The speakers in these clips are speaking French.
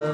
Au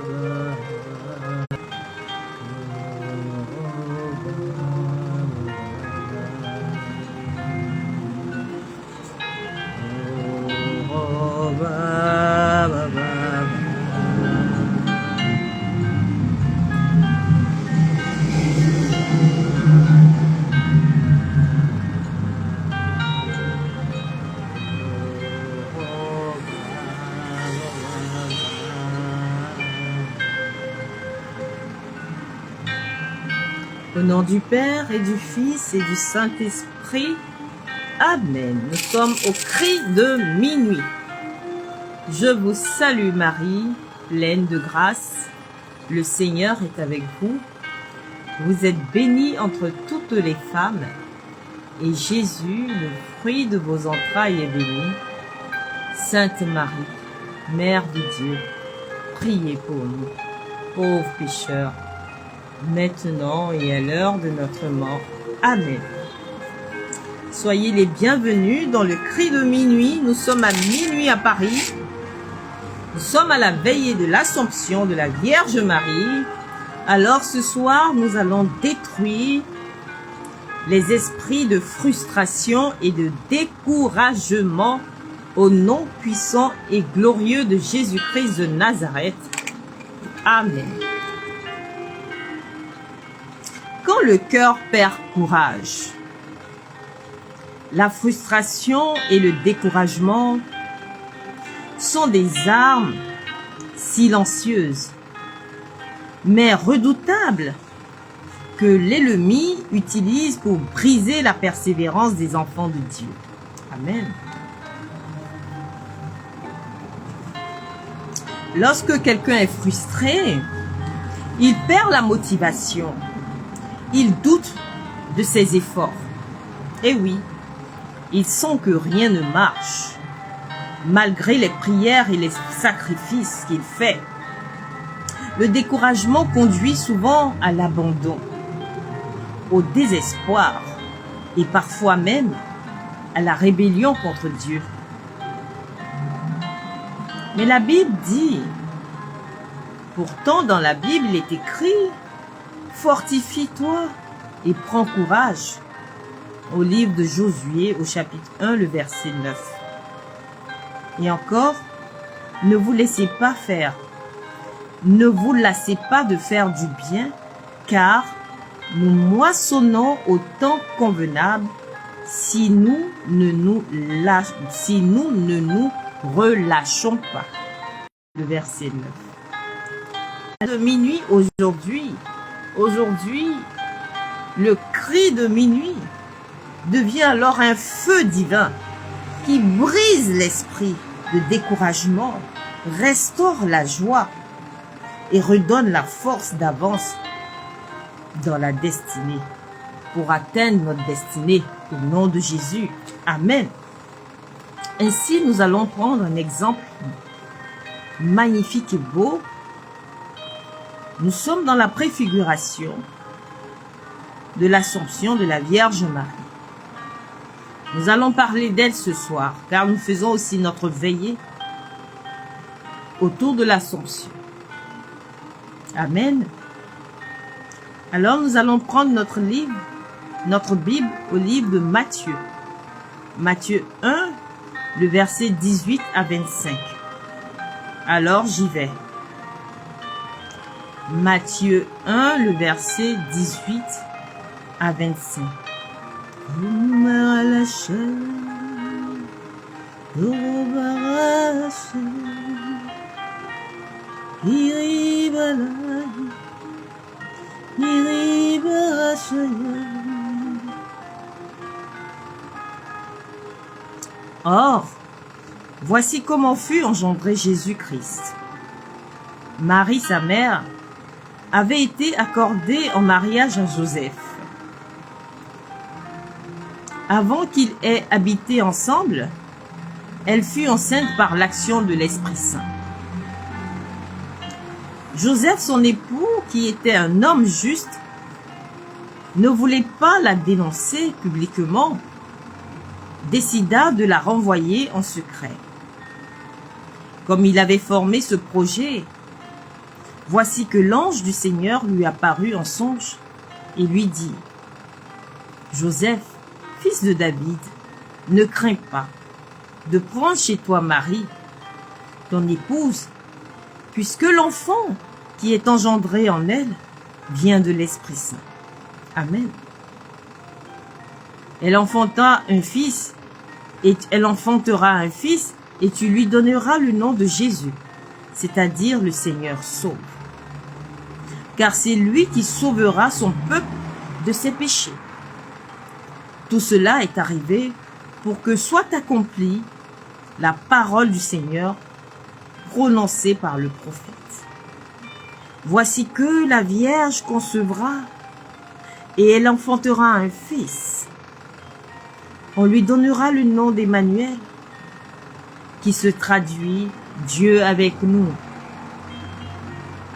nom du Père et du Fils et du Saint-Esprit, Amen. Nous sommes au cri de minuit. Je vous salue Marie, pleine de grâce. Le Seigneur est avec vous. Vous êtes bénie entre toutes les femmes, et Jésus, le fruit de vos entrailles, est béni. Sainte Marie, Mère de Dieu, priez pour nous, pauvres pécheurs, maintenant et à l'heure de notre mort. Amen. Soyez les bienvenus dans le cri de minuit. Nous sommes à minuit à Paris. Nous sommes à la veillée de l'Assomption de la Vierge Marie. Alors ce soir, nous allons détruire les esprits de frustration et de découragement au nom puissant et glorieux de Jésus-Christ de Nazareth. Amen. Quand le cœur perd courage, la frustration et le découragement sont des armes silencieuses, mais redoutables, que l'ennemi utilise pour briser la persévérance des enfants de Dieu. Amen. Lorsque quelqu'un est frustré, il perd la motivation. Il doute de ses efforts. Et oui, il sent que rien ne marche, malgré les prières et les sacrifices qu'il fait. Le découragement conduit souvent à l'abandon, au désespoir et parfois même à la rébellion contre Dieu. Mais la Bible dit, pourtant dans la Bible il est écrit, fortifie-toi et prends courage. Au livre de Josué, au chapitre 1, le verset 9. Et encore, ne vous laissez pas faire. Ne vous lassez pas de faire du bien, car nous moissonnons au temps convenable si nous ne nous relâchons pas. Le verset 9. De minuit aujourd'hui, le cri de minuit devient alors un feu divin qui brise l'esprit de découragement, restaure la joie et redonne la force d'avance dans la destinée pour atteindre notre destinée au nom de Jésus. Amen. Ainsi, nous allons prendre un exemple magnifique et beau. Nous sommes dans la préfiguration de l'Assomption de la Vierge Marie. Nous allons parler d'elle ce soir, car nous faisons aussi notre veillée autour de l'Assomption. Amen. Alors nous allons prendre notre Bible au livre de Matthieu. Matthieu 1, le verset 18 à 25. Alors j'y vais. Matthieu 1, le verset 18 à 25. Or, voici comment fut engendré Jésus-Christ. Marie, sa mère, avait été accordée en mariage à Joseph. Avant qu'ils aient habité ensemble, elle fut enceinte par l'action de l'Esprit Saint. Joseph, son époux, qui était un homme juste, ne voulait pas la dénoncer publiquement, décida de la renvoyer en secret. Comme il avait formé ce projet, voici que l'ange du Seigneur lui apparut en songe et lui dit, Joseph, fils de David, ne crains pas de prendre chez toi Marie, ton épouse, puisque l'enfant qui est engendré en elle vient de l'Esprit Saint. Amen. Elle enfantera un fils, et tu lui donneras le nom de Jésus, c'est-à-dire le Seigneur sauve. Car c'est lui qui sauvera son peuple de ses péchés. Tout cela est arrivé pour que soit accomplie la parole du Seigneur prononcée par le prophète. Voici que la Vierge concevra et elle enfantera un fils. On lui donnera le nom d'Emmanuel, qui se traduit « Dieu avec nous ».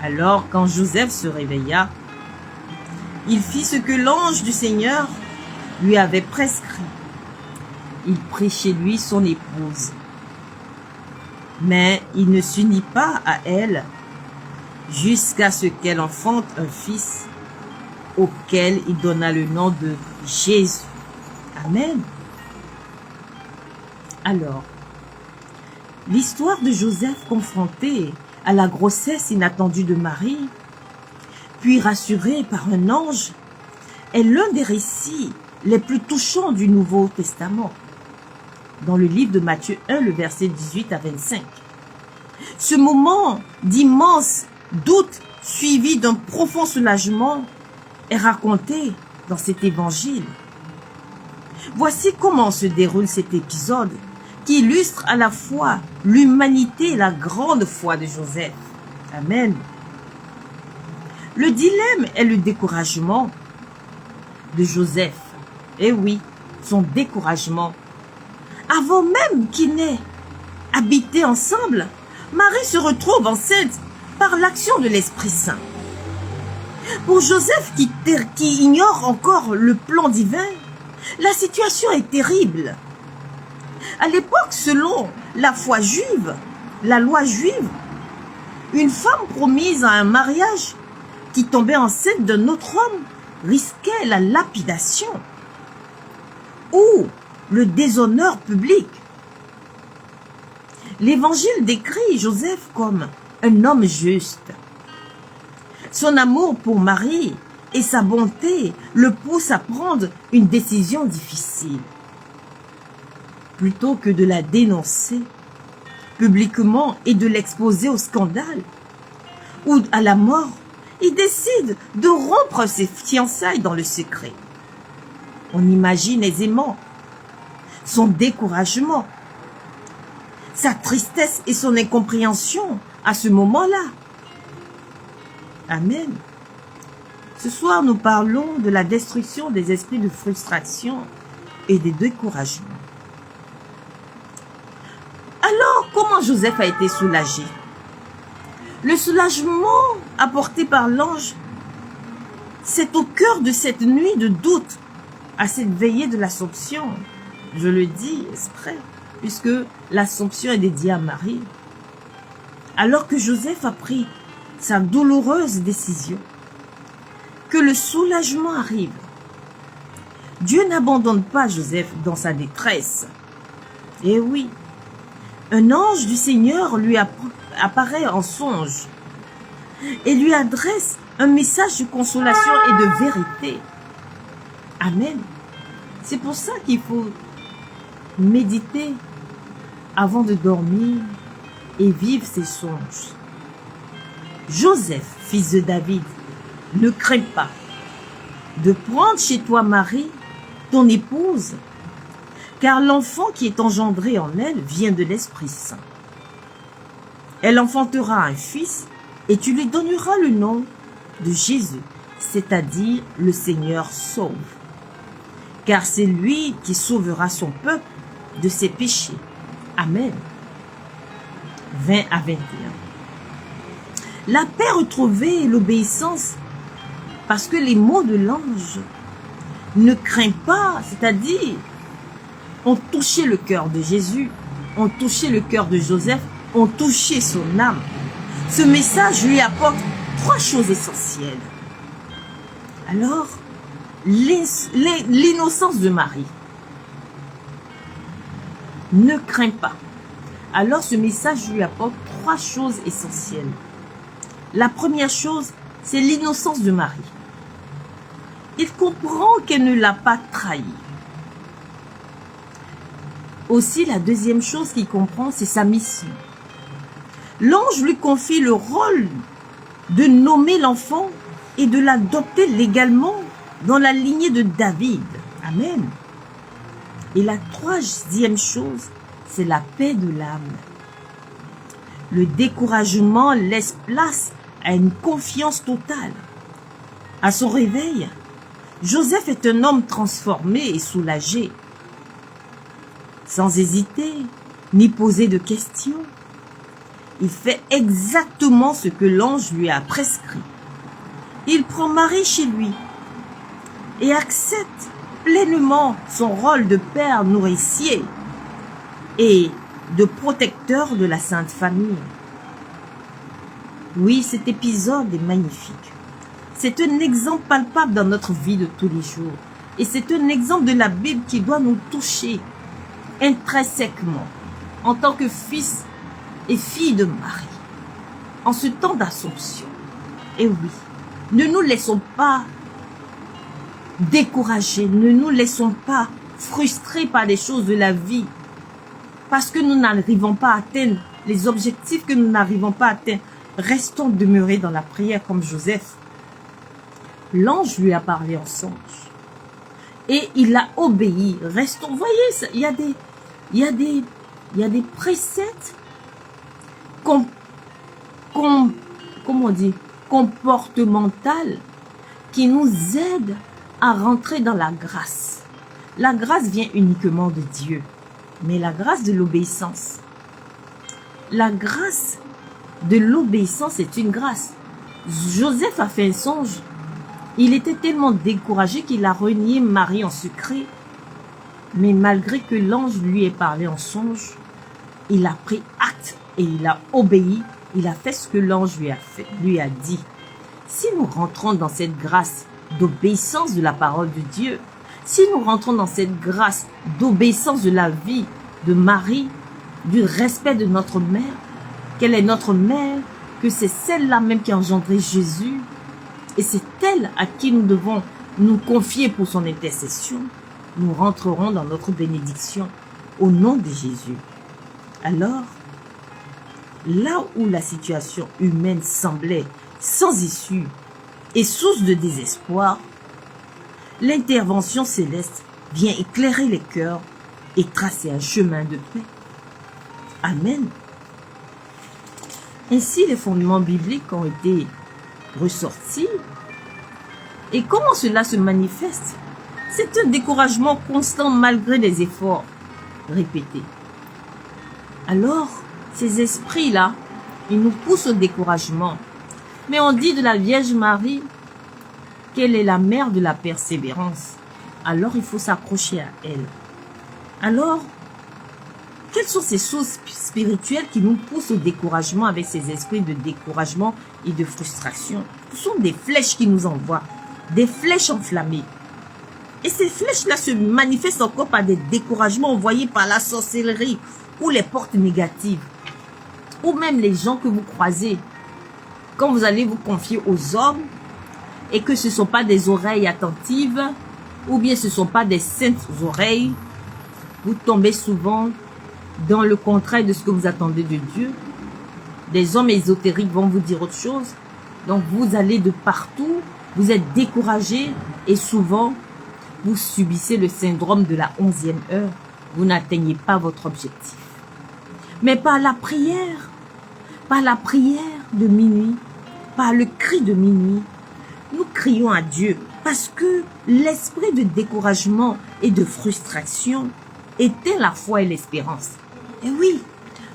Alors, quand Joseph se réveilla, il fit ce que l'ange du Seigneur lui avait prescrit. Il prit chez lui son épouse. Mais il ne s'unit pas à elle jusqu'à ce qu'elle enfante un fils auquel il donna le nom de Jésus. Amen. Alors, l'histoire de Joseph confronté à la grossesse inattendue de Marie, puis rassuré par un ange, est l'un des récits les plus touchants du Nouveau Testament. Dans le livre de Matthieu 1, le verset 18 à 25. Ce moment d'immense doute suivi d'un profond soulagement est raconté dans cet évangile. Voici comment se déroule cet épisode qui illustre à la fois l'humanité et la grande foi de Joseph. Amen. Le dilemme est le découragement de Joseph. Eh oui, son découragement. Avant même qu'ils n'aient habité ensemble, Marie se retrouve enceinte par l'action de l'Esprit Saint. Pour Joseph qui ignore encore le plan divin, la situation est terrible. À l'époque, selon la foi juive, la loi juive, une femme promise à un mariage qui tombait enceinte d'un autre homme risquait la lapidation ou le déshonneur public. L'Évangile décrit Joseph comme un homme juste. Son amour pour Marie et sa bonté le poussent à prendre une décision difficile. Plutôt que de la dénoncer publiquement et de l'exposer au scandale ou à la mort, il décide de rompre ses fiançailles dans le secret. On imagine aisément son découragement, sa tristesse et son incompréhension à ce moment-là. Amen. Ce soir, nous parlons de la destruction des esprits de frustration et des découragements. Alors, comment Joseph a été soulagé? Le soulagement apporté par l'ange, c'est au cœur de cette nuit de doute, à cette veillée de l'Assomption. Je le dis exprès, puisque l'Assomption est dédiée à Marie. Alors que Joseph a pris sa douloureuse décision, que le soulagement arrive. Dieu n'abandonne pas Joseph dans sa détresse. Eh oui, un ange du Seigneur lui apparaît en songe et lui adresse un message de consolation et de vérité. Amen. C'est pour ça qu'il faut méditer avant de dormir et vivre ses songes. Joseph, fils de David, ne crains pas de prendre chez toi Marie, ton épouse, car l'enfant qui est engendré en elle vient de l'Esprit Saint. Elle enfantera un fils et tu lui donneras le nom de Jésus, c'est-à-dire le Seigneur sauve. Car c'est lui qui sauvera son peuple de ses péchés. Amen. 20 à 21. La paix retrouvée et l'obéissance, parce que les mots de l'ange ne craint pas, c'est-à-dire ont touché le cœur de Jésus, ont touché le cœur de Joseph, ont touché son âme. Ce message lui apporte 3 choses essentielles. Alors, l'innocence de Marie. Ne crains pas. Alors, ce message lui apporte 3 choses essentielles. La première chose, c'est l'innocence de Marie. Il comprend qu'elle ne l'a pas trahi. Aussi, la deuxième chose qu'il comprend, c'est sa mission. L'ange lui confie le rôle de nommer l'enfant et de l'adopter légalement dans la lignée de David. Amen. Et la troisième chose, c'est la paix de l'âme. Le découragement laisse place à une confiance totale. À son réveil, Joseph est un homme transformé et soulagé. Sans hésiter, ni poser de questions, il fait exactement ce que l'ange lui a prescrit. Il prend Marie chez lui et accepte pleinement son rôle de père nourricier et de protecteur de la Sainte Famille. Oui, cet épisode est magnifique. C'est un exemple palpable dans notre vie de tous les jours. Et c'est un exemple de la Bible qui doit nous toucher intrinsèquement en tant que fils et fille de Marie, en ce temps d'Assomption. Et oui, ne nous laissons pas décourager, ne nous laissons pas frustrer par les choses de la vie, parce que nous n'arrivons pas à atteindre les objectifs que nous n'arrivons pas à atteindre. Restons demeurés dans la prière comme Joseph. L'ange lui a parlé en songe et il a obéi. Restons, voyez, il y a des préceptes comportementales qui nous aident à rentrer dans la grâce. La grâce vient uniquement de Dieu, mais la grâce de l'obéissance. La grâce de l'obéissance est une grâce. Joseph a fait un songe. Il était tellement découragé qu'il a renié Marie en secret. Mais malgré que l'ange lui ait parlé en songe, il a pris acte et il a obéi. Il a fait ce que l'ange lui a dit. Si nous rentrons dans cette grâce d'obéissance de la parole de Dieu, si nous rentrons dans cette grâce d'obéissance de la vie de Marie, du respect de notre mère, qu'elle est notre mère, que c'est celle-là même qui a engendré Jésus, et c'est elle à qui nous devons nous confier pour son intercession, nous rentrerons dans notre bénédiction au nom de Jésus. Alors, là où la situation humaine semblait sans issue et source de désespoir, l'intervention céleste vient éclairer les cœurs et tracer un chemin de paix. Amen. Ainsi, les fondements bibliques ont été ressortis. Et comment cela se manifeste? C'est un découragement constant malgré les efforts répétés. Alors, ces esprits-là, ils nous poussent au découragement. Mais on dit de la Vierge Marie qu'elle est la mère de la persévérance. Alors, il faut s'accrocher à elle. Alors, quelles sont ces sources spirituelles qui nous poussent au découragement avec ces esprits de découragement et de frustration? Ce sont des flèches qui nous envoient, des flèches enflammées. Et ces flèches-là se manifestent encore par des découragements envoyés par la sorcellerie ou les portes négatives. Ou même les gens que vous croisez quand vous allez vous confier aux hommes et que ce ne sont pas des oreilles attentives ou bien ce ne sont pas des saintes oreilles. Vous tombez souvent dans le contraire de ce que vous attendez de Dieu. Des hommes ésotériques vont vous dire autre chose. Donc vous allez de partout, vous êtes découragé et souvent vous subissez le syndrome de la 11e heure. Vous n'atteignez pas votre objectif. Mais par la prière de minuit, par le cri de minuit, nous crions à Dieu parce que l'esprit de découragement et de frustration éteint la foi et l'espérance. Et oui,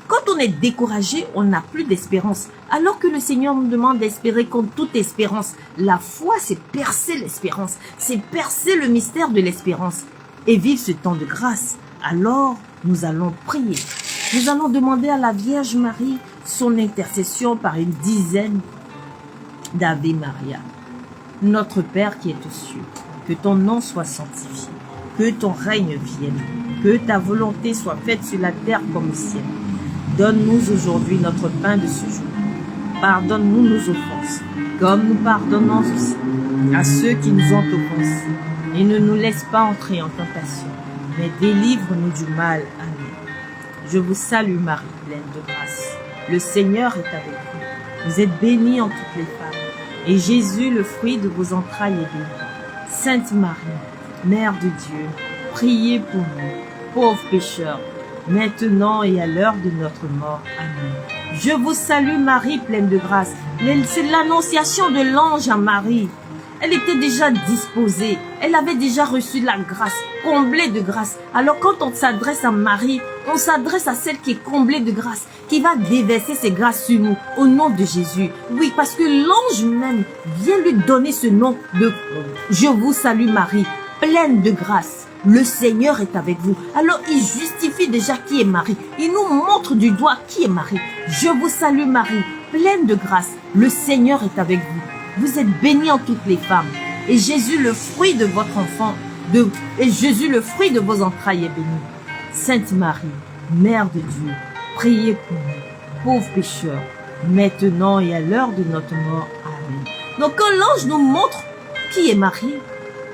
quand on est découragé, on n'a plus d'espérance. Alors que le Seigneur nous demande d'espérer contre toute espérance. La foi, c'est percer l'espérance. C'est percer le mystère de l'espérance. Et vivre ce temps de grâce. Alors, nous allons prier. Nous allons demander à la Vierge Marie son intercession par une dizaine d'Ave Maria. Notre Père qui est aux cieux, que ton nom soit sanctifié, que ton règne vienne, que ta volonté soit faite sur la terre comme au ciel. Donne-nous aujourd'hui notre pain de ce jour. Pardonne-nous nos offenses, comme nous pardonnons aussi à ceux qui nous ont offensés. Et ne nous laisse pas entrer en tentation, mais délivre-nous du mal. Amen. Je vous salue Marie, pleine de grâce. Le Seigneur est avec vous. Vous êtes bénie en toutes les femmes. Et Jésus, le fruit de vos entrailles, est béni. Sainte Marie, Mère de Dieu, priez pour nous, pauvres pécheurs, maintenant et à l'heure de notre mort. Amen. Je vous salue Marie, pleine de grâce. C'est l'annonciation de l'ange à Marie. Elle était déjà disposée. Elle avait déjà reçu la grâce, comblée de grâce. Alors quand on s'adresse à Marie, on s'adresse à celle qui est comblée de grâce, qui va déverser ses grâces sur nous, au nom de Jésus. Oui, parce que l'ange même vient lui donner ce nom de « Je vous salue Marie, pleine de grâce ». Le Seigneur est avec vous. Alors il justifie déjà qui est Marie. Il nous montre du doigt qui est Marie. Je vous salue Marie, pleine de grâce. Le Seigneur est avec vous. Vous êtes bénie en toutes les femmes. Et Jésus, le fruit de votre enfant, et Jésus, le fruit de vos entrailles, est béni. Sainte Marie, Mère de Dieu, priez pour nous, pauvres pécheurs, maintenant et à l'heure de notre mort. Amen. Donc quand l'ange nous montre qui est Marie,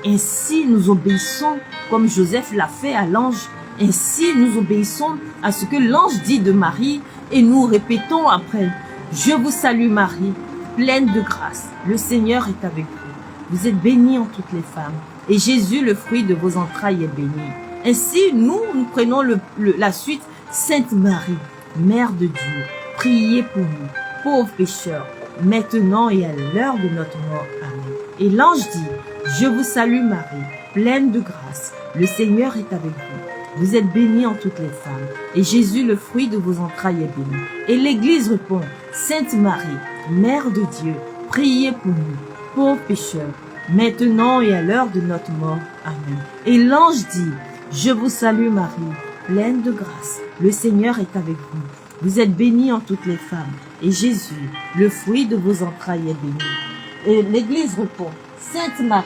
ainsi nous obéissons comme Joseph l'a fait à l'ange. Ainsi nous obéissons à ce que l'ange dit de Marie et nous répétons après. Je vous salue Marie, pleine de grâce. Le Seigneur est avec vous. Vous êtes bénie en toutes les femmes. Et Jésus, le fruit de vos entrailles, est béni. Ainsi, nous prenons la suite. Sainte Marie, Mère de Dieu, priez pour nous, pauvres pécheurs, maintenant et à l'heure de notre mort. Amen. Et l'ange dit, je vous salue Marie, pleine de grâce. Le Seigneur est avec vous. Vous êtes bénie en toutes les femmes. Et Jésus, le fruit de vos entrailles, est béni. Et l'Église répond, Sainte Marie, Mère de Dieu, priez pour nous, pauvres pécheurs, maintenant et à l'heure de notre mort. Amen. Et l'ange dit, je vous salue Marie, pleine de grâce. Le Seigneur est avec vous. Vous êtes bénie en toutes les femmes. Et Jésus, le fruit de vos entrailles, est béni. Et l'Église répond, Sainte Marie,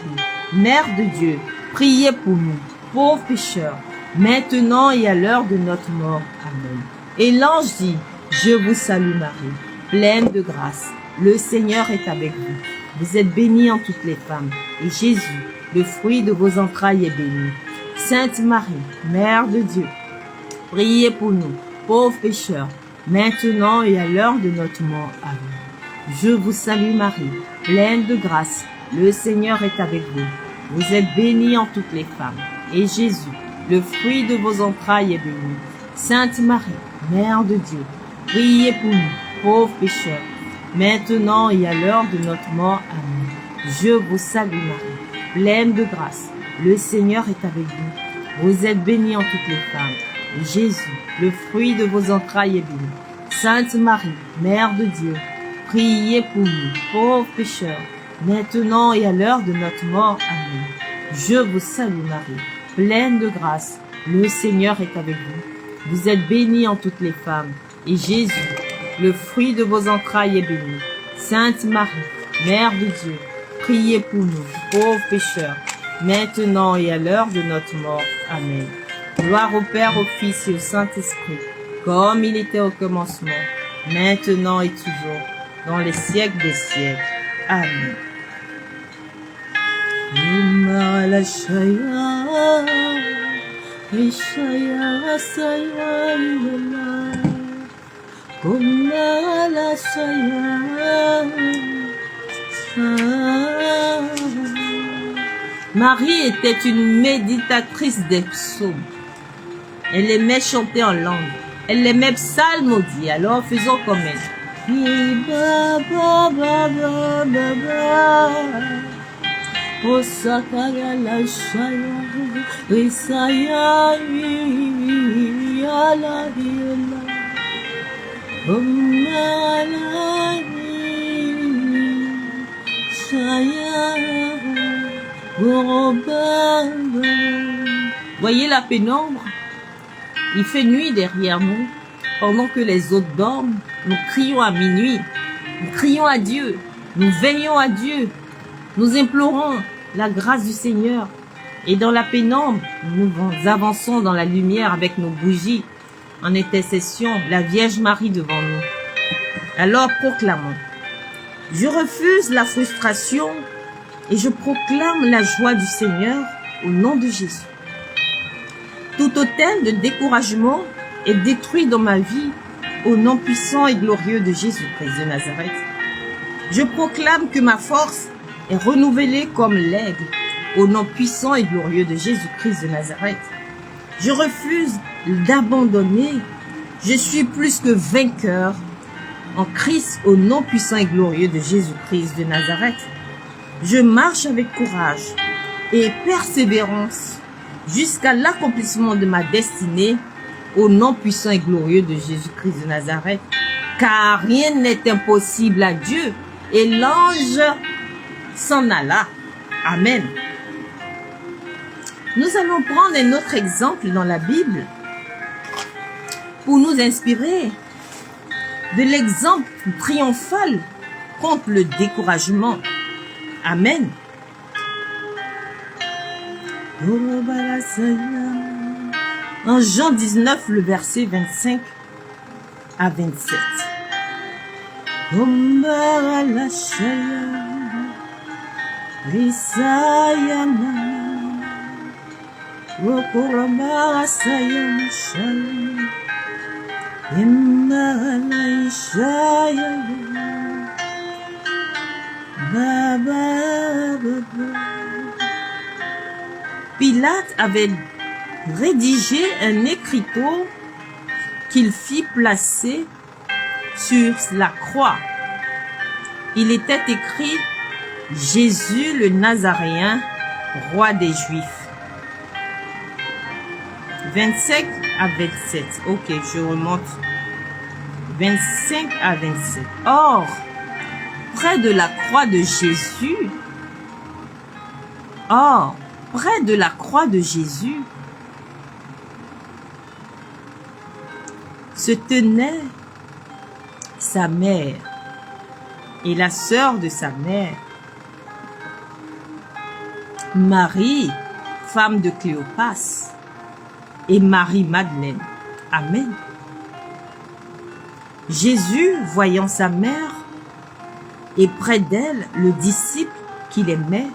Mère de Dieu, priez pour nous, pauvres pécheurs, maintenant et à l'heure de notre mort. Amen. Et l'ange dit, je vous salue Marie, pleine de grâce. Le Seigneur est avec vous. Vous êtes bénie en toutes les femmes. Et Jésus, le fruit de vos entrailles, est béni. Sainte Marie, Mère de Dieu, priez pour nous, pauvres pécheurs, maintenant et à l'heure de notre mort. Amen. Je vous salue Marie, pleine de grâce. Le Seigneur est avec vous. Vous êtes bénie en toutes les femmes. Et Jésus, le fruit de vos entrailles, est béni. Sainte Marie, Mère de Dieu, priez pour nous, pauvres pécheurs, maintenant et à l'heure de notre mort. Amen. Je vous salue Marie, pleine de grâce. Le Seigneur est avec vous. Vous êtes bénie en toutes les femmes. Et Jésus, le fruit de vos entrailles, est béni. Sainte Marie, Mère de Dieu, priez pour nous, pauvres pécheurs, maintenant et à l'heure de notre mort. Amen. Je vous salue Marie, pleine de grâce. Le Seigneur est avec vous. Vous êtes bénie en toutes les femmes. Et Jésus, le fruit de vos entrailles, est béni. Sainte Marie, Mère de Dieu, priez pour nous, pauvres pécheurs, maintenant et à l'heure de notre mort. Amen. Gloire au Père, au Fils et au Saint-Esprit, comme il était au commencement, maintenant et toujours, dans les siècles des siècles. Amen. Marie était une méditatrice des psaumes. Elle aimait chanter en langue. Elle aimait psalmodier. Alors faisons comme elle. Voyez la pénombre? Il fait nuit derrière nous. Pendant que les autres dorment, nous crions à minuit. Nous crions à Dieu. Nous veillons à Dieu. Nous implorons la grâce du Seigneur. Et dans la pénombre, nous avançons dans la lumière avec nos bougies en intercession, la Vierge Marie devant nous. Alors proclamons. Je refuse la frustration et je proclame la joie du Seigneur au nom de Jésus. Tout autel de découragement est détruit dans ma vie au nom puissant et glorieux de Jésus-Christ de Nazareth. Je proclame que ma force est renouvelée comme l'aigle au nom puissant et glorieux de Jésus-Christ de Nazareth. Je refuse d'abandonner. Je suis plus que vainqueur en Christ au nom puissant et glorieux de Jésus-Christ de Nazareth. Je marche avec courage et persévérance jusqu'à l'accomplissement de ma destinée au nom puissant et glorieux de Jésus-Christ de Nazareth. Car rien n'est impossible à Dieu. Et l'ange s'en alla. Amen. Nous allons prendre un autre exemple dans la Bible pour nous inspirer de l'exemple triomphal contre le découragement. Amen. En Jean 19, le verset 25 à 27. Pilate avait rédigé un écriteau qu'il fit placer sur la croix. Il était écrit « Jésus le Nazaréen, roi des Juifs ». 25 à 27. Ok, je remonte. 25 à 27. Or, près de la croix de Jésus, se tenait sa mère et la sœur de sa mère, Marie, femme de Cléopas, et Marie-Madeleine. Amen. Jésus, voyant sa mère, et près d'elle le disciple qu'il aimait,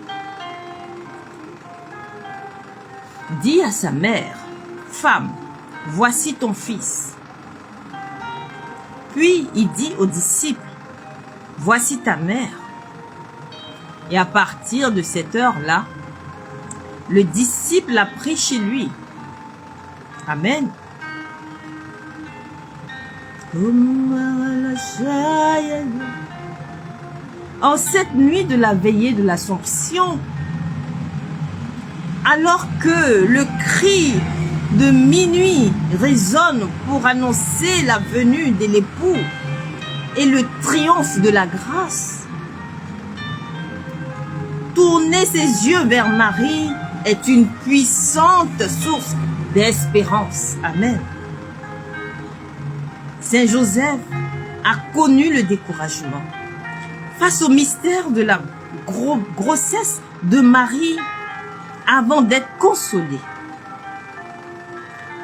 dit à sa mère, « Femme, voici ton fils. » Puis il dit au disciple, « Voici ta mère. » Et à partir de cette heure-là, le disciple l'a pris chez lui. Amen. En cette nuit de la veillée de l'Assomption, alors que le cri de minuit résonne pour annoncer la venue de l'époux et le triomphe de la grâce, tourner ses yeux vers Marie est une puissante source d'espérance. Amen. Saint Joseph a connu le découragement face au mystère de la grossesse de Marie avant d'être consolée.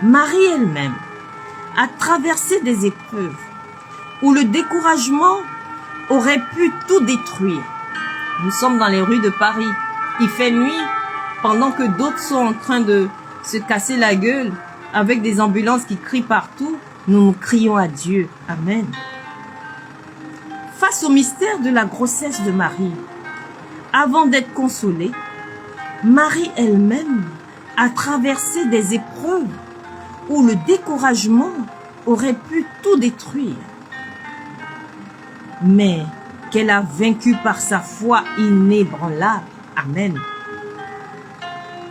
Marie elle-même a traversé des épreuves où le découragement aurait pu tout détruire. Nous sommes dans les rues de Paris. Il fait nuit pendant que d'autres sont en train de se casser la gueule avec des ambulances qui crient partout. Nous crions à Dieu. Amen. Face au mystère de la grossesse de Marie, avant d'être consolée, Marie elle-même a traversé des épreuves où le découragement aurait pu tout détruire, mais qu'elle a vaincu par sa foi inébranlable. Amen.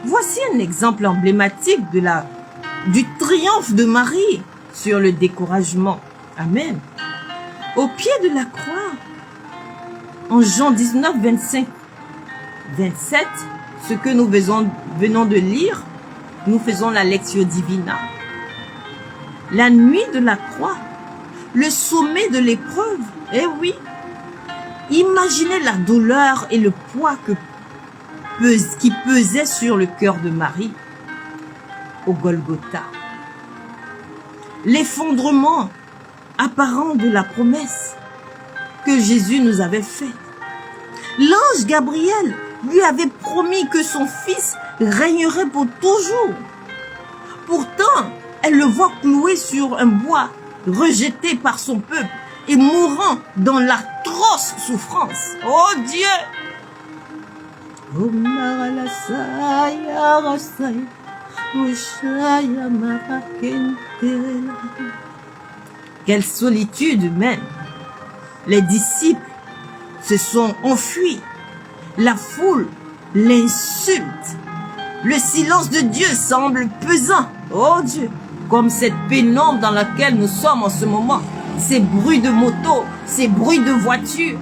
Voici un exemple emblématique du triomphe de Marie sur le découragement. Amen. Au pied de la croix, en Jean 19, 25, 27, ce que nous venons de lire, nous faisons la Lectio Divina. La nuit de la croix, le sommet de l'épreuve, eh oui, Imaginez la douleur et le poids qui pesait sur le cœur de Marie au Golgotha. L'effondrement apparent de la promesse que Jésus nous avait faite. L'ange Gabriel lui avait promis que son fils régnerait pour toujours. Pourtant, elle le voit cloué sur un bois, rejeté par son peuple et mourant dans l'atroce souffrance. Oh Dieu! Quelle solitude même! Les disciples se sont enfuis. La foule l'insulte. Le silence de Dieu semble pesant. Oh Dieu! Comme cette pénombre dans laquelle nous sommes en ce moment. Ces bruits de moto, ces bruits de voiture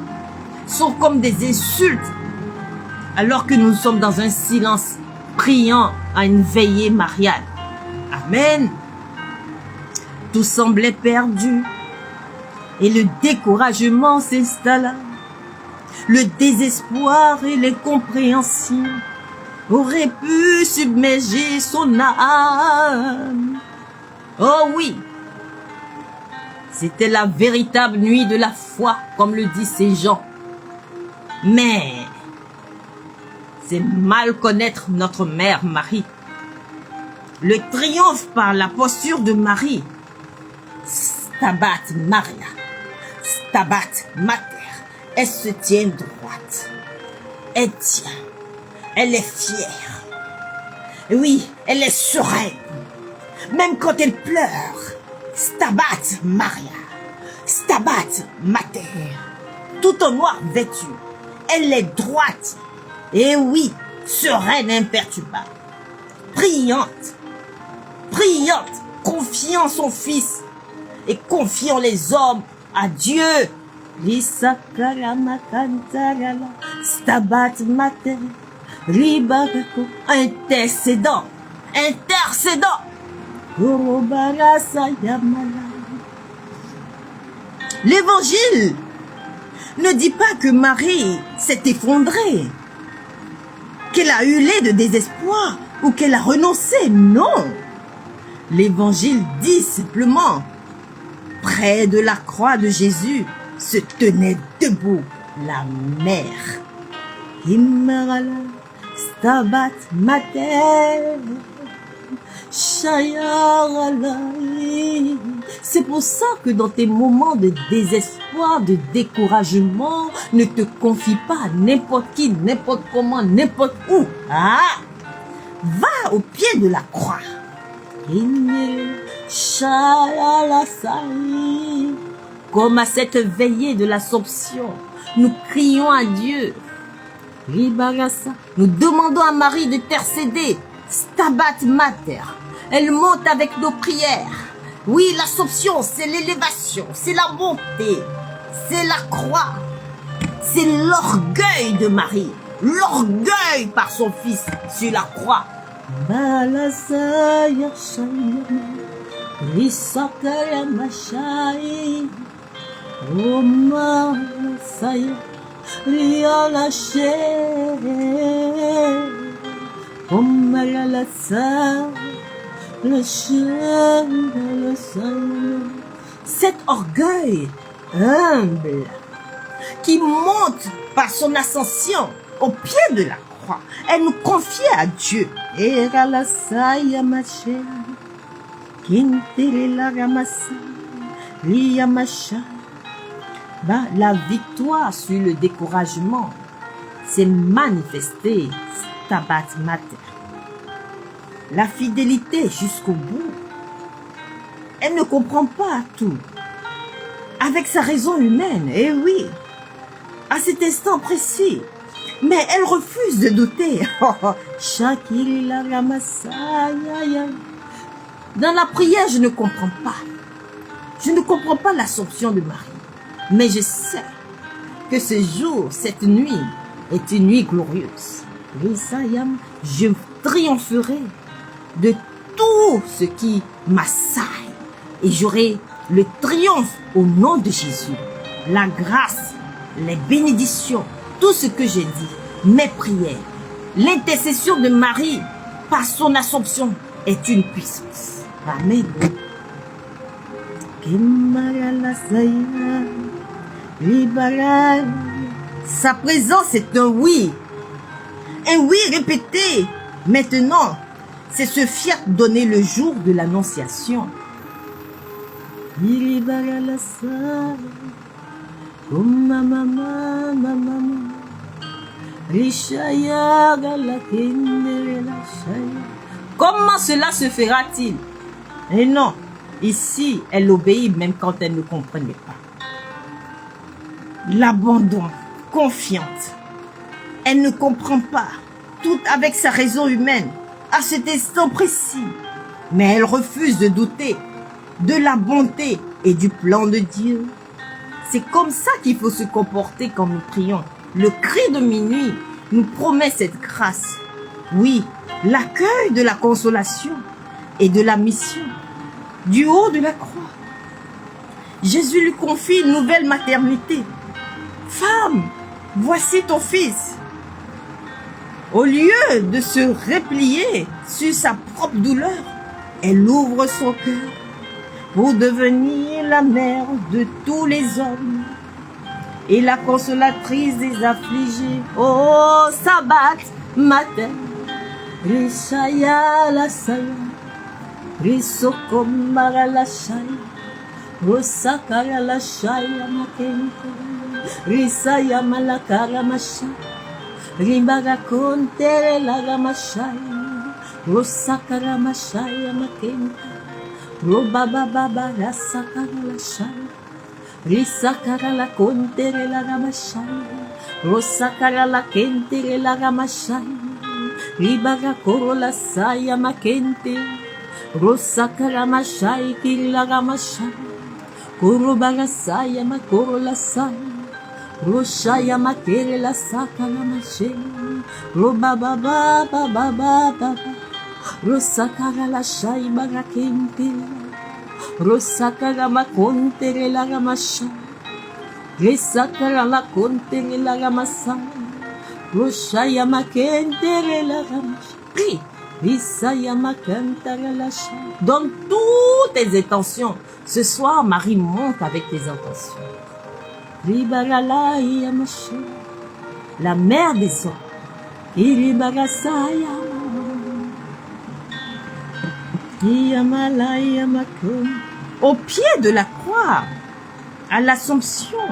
sont comme des insultes. Alors que nous sommes dans un silence priant à une veillée mariale. Amen. Tout semblait perdu. Et le découragement s'installa. Le désespoir et l'incompréhension auraient pu submerger son âme. Oh oui, c'était la véritable nuit de la foi, comme le dit Saint Jean. Mais c'est mal connaître notre mère Marie. Le triomphe par la posture de Marie. Stabat Maria, Stabat Mater. Elle se tient droite. Elle tient. Elle est fière. Oui, elle est sereine. Même quand elle pleure. Stabat Maria, Stabat Mater. Tout en noir vêtue. Elle est droite. Et oui, sereine, imperturbable. Priante. Priante. Confiant son fils. Et confiant les hommes à Dieu. Stabat Mater. Intercédant. Intercédant. L'évangile ne dit pas que Marie s'est effondrée, qu'elle a hurlé de désespoir ou qu'elle a renoncé. Non. L'évangile dit simplement, près de la croix de Jésus se tenait debout la mère. Stabat Mater. C'est pour ça que dans tes moments de désespoir, de découragement, ne te confie pas à n'importe qui, n'importe comment, n'importe où. Ah, va au pied de la croix. Comme à cette veillée de l'Assomption, nous crions à Dieu. Nous demandons à Marie de t'intercéder. Stabat Mater. Elle monte avec nos prières. Oui, l'Assomption, c'est l'élévation, c'est la montée, c'est la croix, c'est l'orgueil de Marie, l'orgueil par son fils sur la croix. Cet orgueil humble qui monte par son ascension au pied de la croix, elle nous confiait à Dieu. La victoire sur le découragement s'est manifestée. Stabat Mater. La fidélité jusqu'au bout. Elle ne comprend pas tout. Avec sa raison humaine, eh oui. À cet instant précis. Mais elle refuse de douter. Dans la prière, je ne comprends pas. Je ne comprends pas l'Assomption de Marie. Mais je sais que ce jour, cette nuit, est une nuit glorieuse. Je triompherai de tout ce qui m'assaille. Et j'aurai le triomphe au nom de Jésus. La grâce les bénédictions, tout ce que j'ai dit, mes prières, l'intercession de Marie par son Assomption est une puissance. Amen. Sa présence est un oui répété. Maintenant, c'est ce fiat donné le jour de l'Annonciation. Comment cela se fera-t-il? Et non, ici, elle obéit même quand elle ne comprenait pas. L'abandon, confiante. Elle ne comprend pas, tout avec sa raison humaine, à cet instant précis. Mais elle refuse de douter de la bonté et du plan de Dieu. C'est comme ça qu'il faut se comporter quand nous prions. Le cri de minuit nous promet cette grâce. Oui, l'accueil de la consolation et de la mission du haut de la croix. Jésus lui confie une nouvelle maternité. Femme, voici ton fils. Au lieu de se replier sur sa propre douleur, elle ouvre son cœur pour devenir la mère de tous les hommes et la consolatrice des affligés. Oh, Sabbat matin, Rishaya la saya, Risokomara la shaya, Rosakara la shaya makenta, Risaya malakara masha, Ribaga kontere la ramashaya, Rosakara mashaya makenta, Robaba baba rasakara la shaya, Risakara la kontere la ramashaya, Rosakara la kentere la ramashaya, Ribaga koro la saya makente, Rosakara mashaya kiri la ramashaya, Korobaga saya makoro la saya, Roshaya makere la saka la mashe, Robaba baba baba baba, Rosakara la shai barakente, Rosakara makontere la ramasha, Resakara la kontere la ramasa, Roshaya makentere la ramasha. Prie, Risaya makantara la shai. Donne toutes tes intentions. Ce soir, Marie monte avec tes intentions. La mère des hommes. Au pied de la croix, à l'Assomption,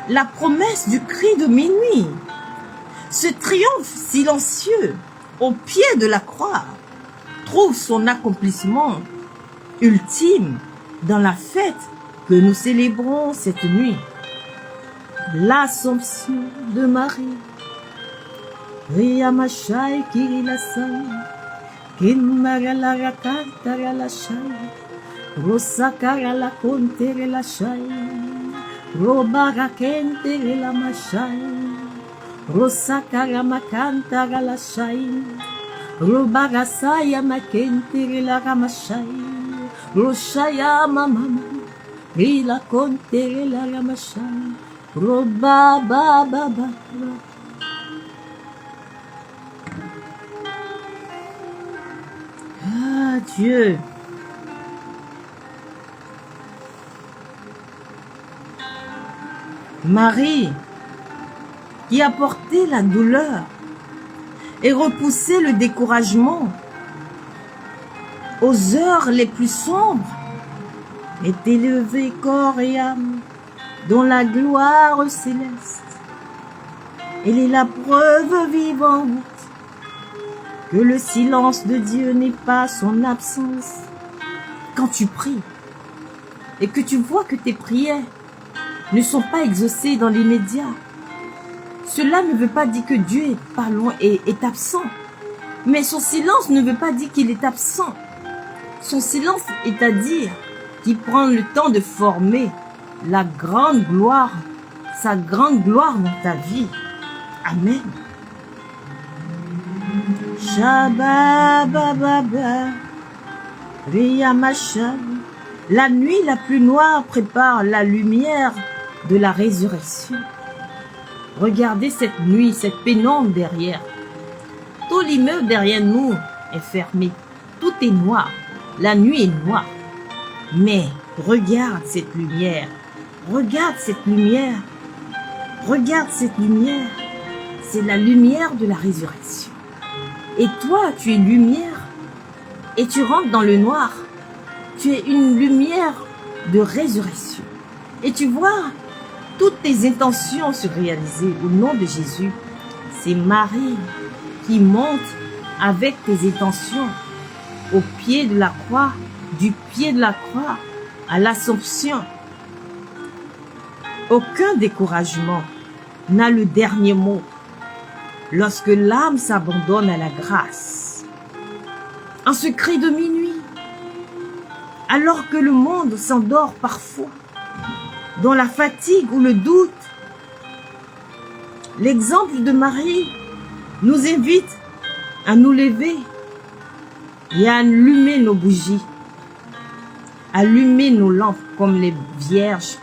la promesse du cri de minuit, ce triomphe silencieux au pied de la croix trouve son accomplissement ultime dans la fête que nous célébrons cette nuit. L'Assomption de Marie. Riyamashai Kirilasai, Kinmagala Rakatara la Shai, Rosakara la Contere la Shai, Robara Kentere la Mashai, Rosakara Makantara la Shai, Robara Saya Makentere la Ramashai, Roshaya Mama, Rila Contere la Ramashai, Roba Baba Baba. Ah, Dieu. Marie, qui a porté la douleur et repoussé le découragement aux heures les plus sombres, est élevée corps et âme dans la gloire céleste. Elle est la preuve vivante que le silence de Dieu n'est pas son absence. Quand tu pries et que tu vois que tes prières ne sont pas exaucées dans l'immédiat, cela ne veut pas dire que Dieu est pas loin et est absent. Mais son silence ne veut pas dire qu'il est absent. Son silence est à dire qu'il prend le temps de former la grande gloire, sa grande gloire dans ta vie. Amen. Shabababa, Riyamasha. La nuit la plus noire prépare la lumière de la résurrection. Regardez cette nuit, cette pénombre derrière. Tout l'immeuble derrière nous est fermé. Tout est noir. La nuit est noire. Mais regarde cette lumière. Regarde cette lumière. Regarde cette lumière. C'est la lumière de la résurrection. Et toi, tu es lumière. Et tu rentres dans le noir. Tu es une lumière de résurrection. Et tu vois toutes tes intentions se réaliser au nom de Jésus. C'est Marie qui monte avec tes intentions au pied de la croix, du pied de la croix à l'Assomption. Aucun découragement n'a le dernier mot lorsque l'âme s'abandonne à la grâce. En ce cri de minuit, alors que le monde s'endort parfois, dans la fatigue ou le doute, l'exemple de Marie nous invite à nous lever et à allumer nos bougies, allumer nos lampes comme les vierges.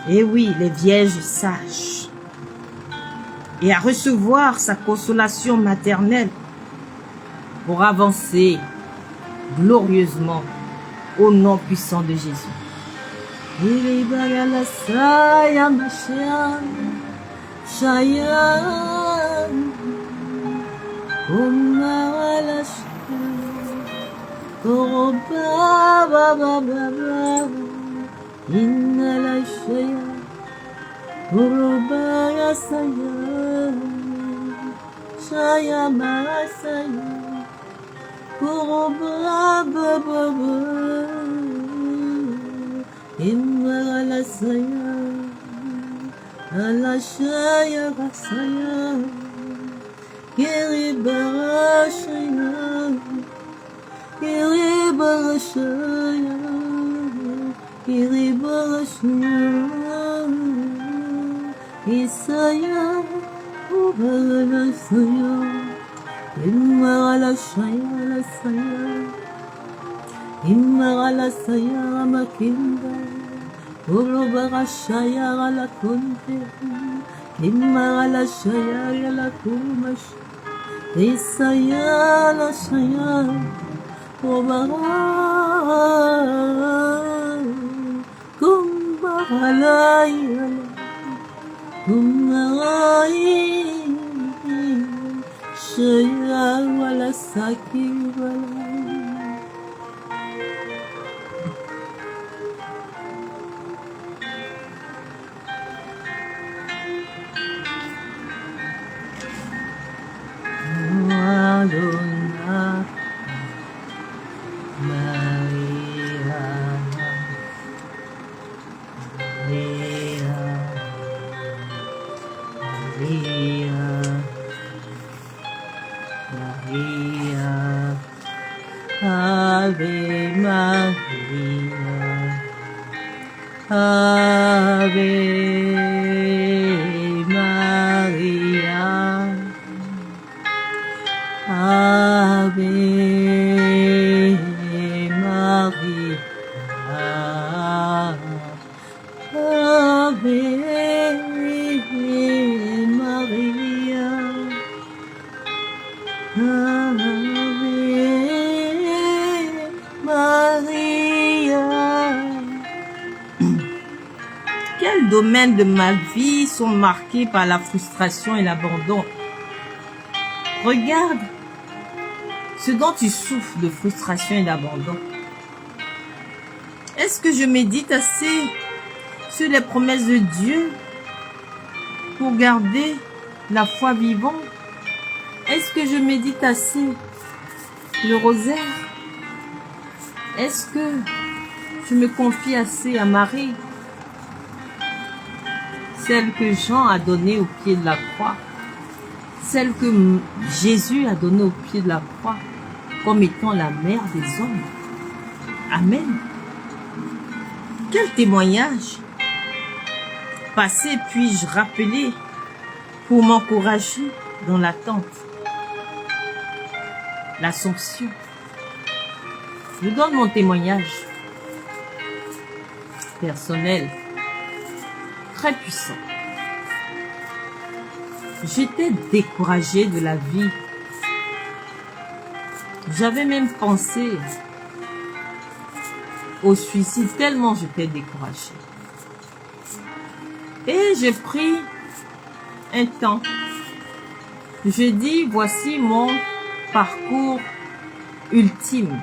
Et oui, les vierges sages. Et à recevoir sa consolation maternelle pour avancer glorieusement au nom puissant de Jésus. Quels domaines de ma vie sont marqués par la frustration et l'abandon? Regarde ce dont tu souffres de frustration et d'abandon. Est-ce que je médite assez sur les promesses de Dieu pour garder la foi vivante? Est-ce que je médite assez le rosaire? Est-ce que je me confie assez à Marie, celle que Jean a donnée au pied de la croix, celle que Jésus a donnée au pied de la croix, comme étant la mère des hommes? Amen. Quel témoignage passé puis-je rappeler pour m'encourager dans l'attente? L'Assomption. Je donne mon témoignage personnel, très puissant. J'étais découragée de la vie. J'avais même pensé au suicide tellement j'étais découragée. Et j'ai pris un temps. Je dis, voici mon parcours ultime.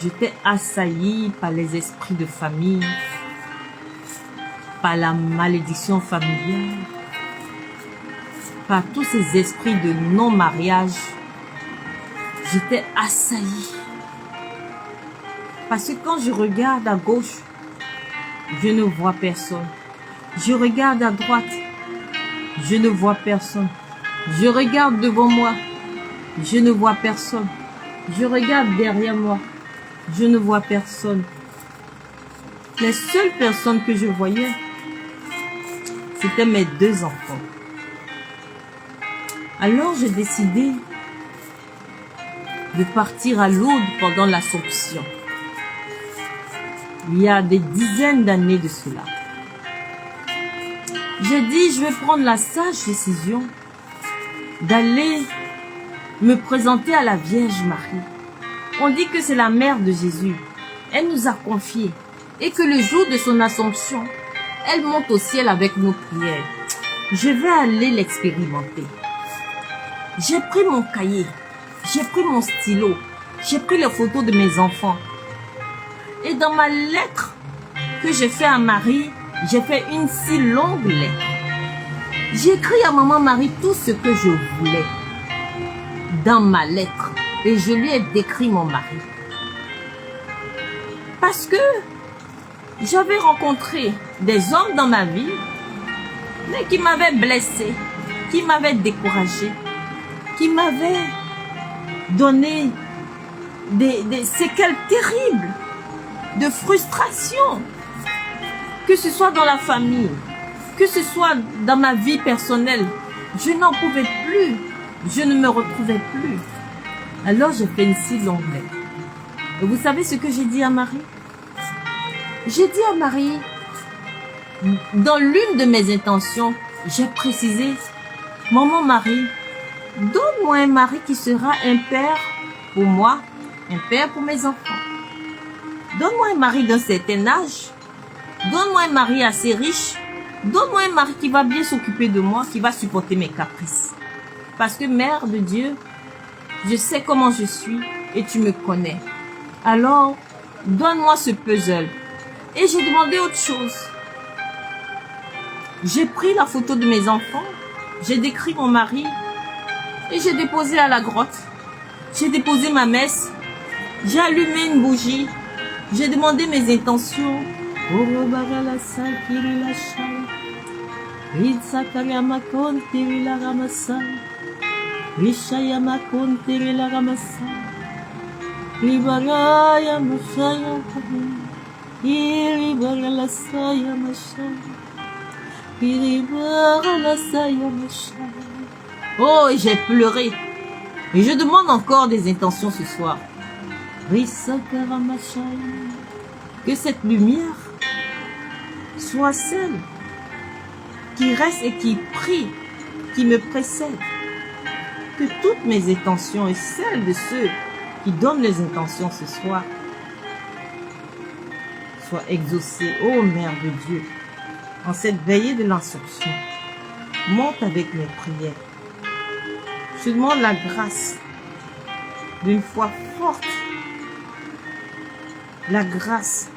J'étais assaillie par les esprits de famille, par la malédiction familiale, par tous ces esprits de non-mariage. J'étais assaillie. Parce que quand je regarde à gauche, je ne vois personne. Je regarde à droite, je ne vois personne. Je regarde devant moi, je ne vois personne. Je regarde derrière moi, je ne vois personne. Les seules personnes que je voyais, c'était mes 2 enfants. Alors j'ai décidé de partir à Lourdes pendant l'Assomption. Il y a des dizaines d'années de cela. J'ai dit, je vais prendre la sage décision d'aller me présenter à la Vierge Marie. On dit que c'est la mère de Jésus. Elle nous a confié et que le jour de son Assomption, elle monte au ciel avec nos prières. Je vais aller l'expérimenter. J'ai pris mon cahier, j'ai pris mon stylo, j'ai pris les photos de mes enfants. Et dans ma lettre que j'ai fait à Marie, j'ai fait une si longue lettre. J'ai écrit à maman Marie tout ce que je voulais dans ma lettre. Et je lui ai décrit mon mari. Parce que j'avais rencontré des hommes dans ma vie, mais qui m'avaient blessée, qui m'avaient découragée, qui m'avaient donné des séquelles terribles de frustration, que ce soit dans la famille, que ce soit dans ma vie personnelle. Je n'en pouvais plus, je ne me retrouvais plus. Alors j'ai fait une si longue lettre. Et vous savez ce que j'ai dit à Marie? J'ai dit à Marie, dans l'une de mes intentions, j'ai précisé, maman Marie, donne-moi un mari qui sera un père pour moi, un père pour mes enfants. Donne-moi un mari d'un certain âge. Donne-moi un mari assez riche. Donne-moi un mari qui va bien s'occuper de moi, qui va supporter mes caprices. Parce que, Mère de Dieu, je sais comment je suis et tu me connais. Alors, donne-moi ce puzzle. Et j'ai demandé autre chose. J'ai pris la photo de mes enfants, j'ai décrit mon mari et j'ai déposé à la grotte. J'ai déposé ma messe, j'ai allumé une bougie, j'ai demandé mes intentions. Oh, j'ai pleuré. Et je demande encore des intentions ce soir. Que cette lumière soit celle qui reste et qui prie, qui me précède. Que toutes mes intentions et celles de ceux qui donnent les intentions ce soir soient exaucées. Ô Mère de Dieu, en cette veillée de l'Assomption, monte avec mes prières. Je demande la grâce d'une foi forte, la grâce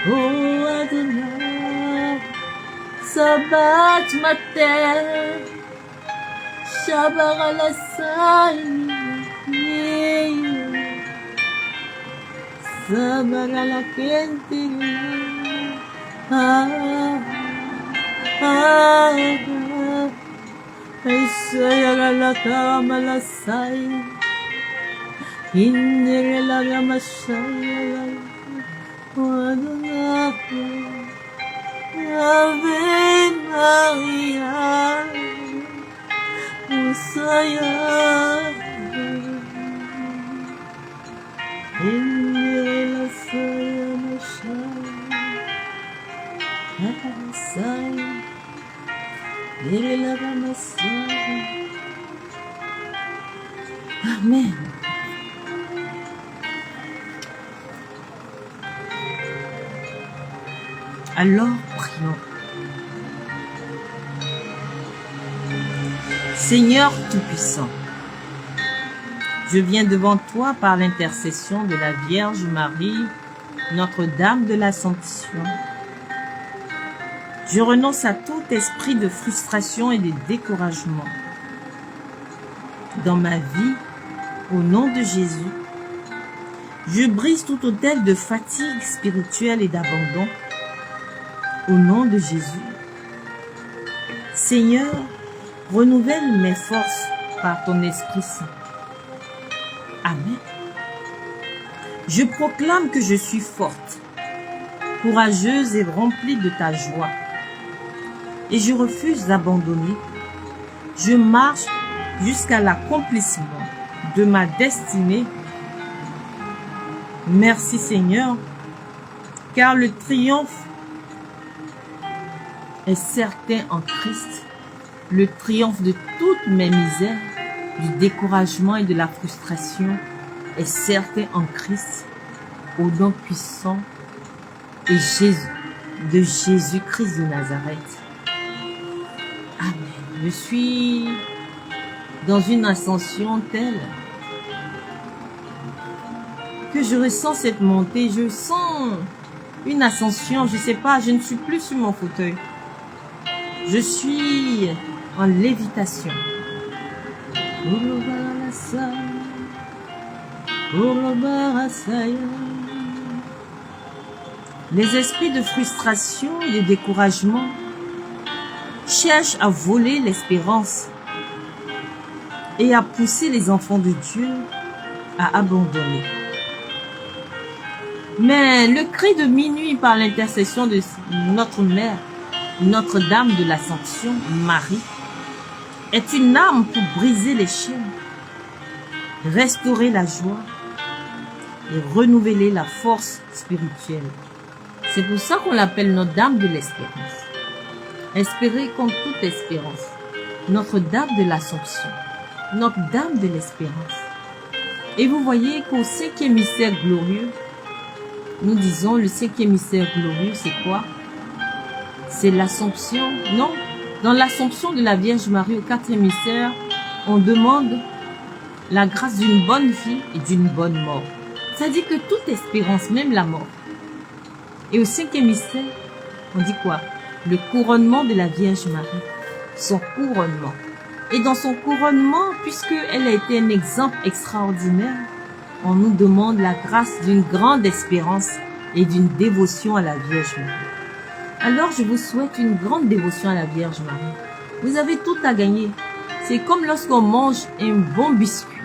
Oh Adonai, Sabbat matin, Shabbat alasai, Sabbat alakenti, Ah, Isaya la kamalasai. Indere la yamasaya. Wadana. Ave Maria. Isaya. Indere la saya masaya. Yamasaya. Indere la yamasaya. Amen. Alors, prions. Seigneur Tout-Puissant, je viens devant toi par l'intercession de la Vierge Marie, Notre-Dame de l'Assomption. Je renonce à tout esprit de frustration et de découragement dans ma vie, au nom de Jésus. Je brise tout autel de fatigue spirituelle et d'abandon, au nom de Jésus. Seigneur, renouvelle mes forces par ton Esprit Saint. Amen. Je proclame que je suis forte, courageuse et remplie de ta joie. Et je refuse d'abandonner. Je marche jusqu'à l'accomplissement de ma destinée. Merci Seigneur, car le triomphe est certain en Christ. Le triomphe de toutes mes misères, du découragement et de la frustration est certain en Christ, au nom puissant de Jésus-Christ de Nazareth. Amen. Je suis dans une ascension telle que je ressens cette montée. Je sens une ascension. Je sais pas, je ne suis plus sur mon fauteuil. Je suis en lévitation. Les esprits de frustration et de découragement cherchent à voler l'espérance et à pousser les enfants de Dieu à abandonner. Mais le cri de minuit par l'intercession de notre mère, Notre-Dame de l'Assomption, Marie, est une arme pour briser les chaînes, restaurer la joie et renouveler la force spirituelle. C'est pour ça qu'on l'appelle Notre-Dame de l'Espérance. Espérer contre toute espérance. Notre-Dame de l'Assomption. Notre-Dame de l'Espérance. Et vous voyez qu'au 5e mystère glorieux, nous disons le 5e mystère glorieux, c'est quoi? C'est l'Assomption. Non, dans l'Assomption de la Vierge Marie au 4e mystère, on demande la grâce d'une bonne vie et d'une bonne mort. Ça dit que toute espérance, même la mort. Et au 5e mystère, on dit quoi? Le couronnement de la Vierge Marie. Son couronnement. Et dans son couronnement, puisqu'elle a été un exemple extraordinaire, on nous demande la grâce d'une grande espérance et d'une dévotion à la Vierge Marie. Alors, je vous souhaite une grande dévotion à la Vierge Marie. Vous avez tout à gagner. C'est comme lorsqu'on mange un bon biscuit.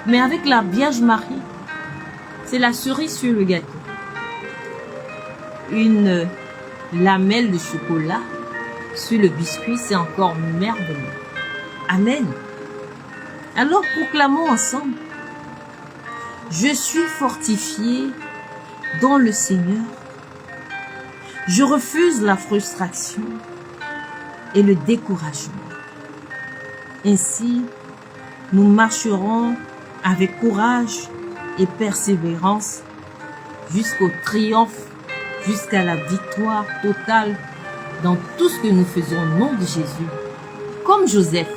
Mais avec la Vierge Marie, c'est la cerise sur le gâteau. Une lamelle de chocolat sur le biscuit, c'est encore merveilleux. Amen. Alors, proclamons ensemble. Je suis fortifié dans le Seigneur. Je refuse la frustration et le découragement. Ainsi, nous marcherons avec courage et persévérance jusqu'au triomphe, jusqu'à la victoire totale dans tout ce que nous faisons au nom de Jésus. Comme Joseph.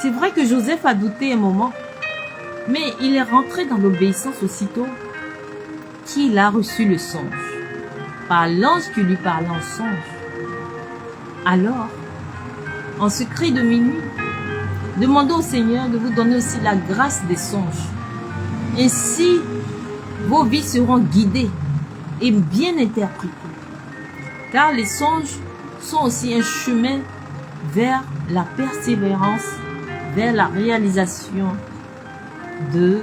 C'est vrai que Joseph a douté un moment, mais il est rentré dans l'obéissance aussitôt qu'il a reçu le songe, par l'ange qui lui parlait en songe. Alors, en ce cri de minuit, demandez au Seigneur de vous donner aussi la grâce des songes. Ainsi, vos vies seront guidées et bien interprétées. Car les songes sont aussi un chemin vers la persévérance, vers la réalisation de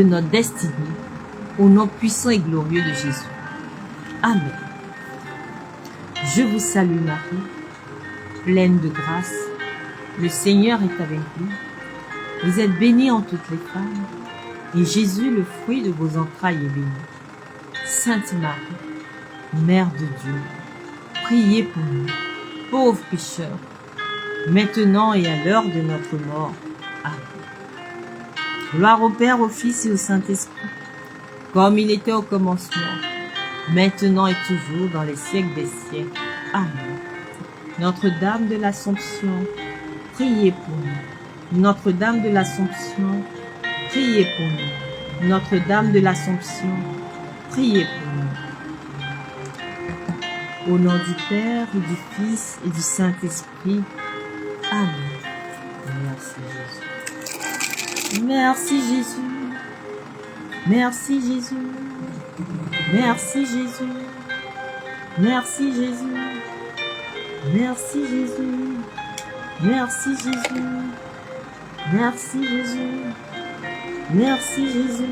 notre destinée, au nom puissant et glorieux de Jésus. Amen. Je vous salue Marie, pleine de grâce. Le Seigneur est avec vous. Vous êtes bénie en toutes les femmes, et Jésus, le fruit de vos entrailles, est béni. Sainte Marie, Mère de Dieu, priez pour nous, pauvres pécheurs, maintenant et à l'heure de notre mort. Amen. Gloire au Père, au Fils et au Saint-Esprit, comme il était au commencement, maintenant et toujours, dans les siècles des siècles. Amen. Notre-Dame de l'Assomption, priez pour nous. Notre-Dame de l'Assomption, priez pour nous. Notre-Dame de l'Assomption, priez pour nous. Au nom du Père, et du Fils et du Saint-Esprit. Amen. Merci Jésus. Merci Jésus. Merci Jésus. Merci Jésus. Merci Jésus. Merci Jésus. Merci Jésus. Merci Jésus.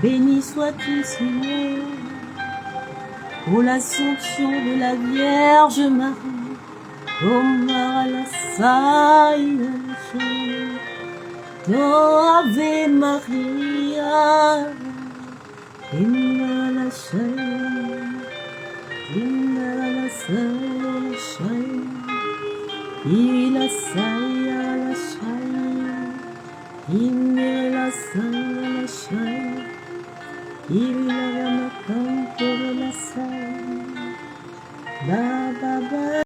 Béni sois-tu, Seigneur, pour l'Assomption de la Vierge Marie. Oh Marie, Ave Maria, inna la il la